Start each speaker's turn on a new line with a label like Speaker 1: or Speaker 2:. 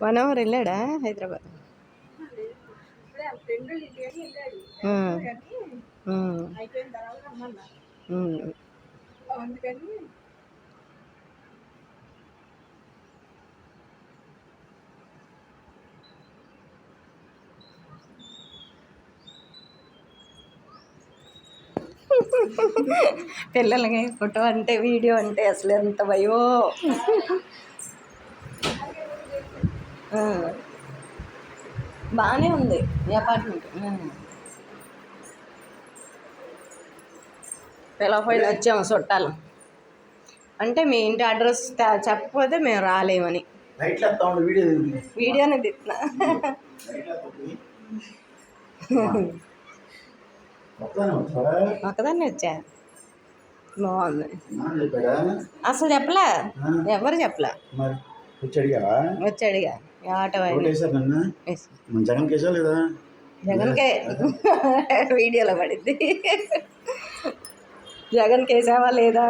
Speaker 1: 1 hour వెళ్ళాడా హైదరాబాద్? పిల్లలకి photo అంటే వీడియో అంటే అసలు ఎంత భయో. బాగానే ఉంది ఈ అపార్ట్మెంట్. పిలవపోయిన వచ్చాము చుట్టాలు అంటే మీ ఇంటి అడ్రస్ చెప్పకపోతే మేము రాలేమని. వీడియోనే తిప్పుతున్నా. ఒక్కదాన్ని వచ్చా. బాగుంది. అసలు చెప్పలే, ఎవరు చెప్పలే. వచ్చి అడిగా ఆటో జగన్కే వీడియోలో పడింది. జగన్ కేసావా లేదా?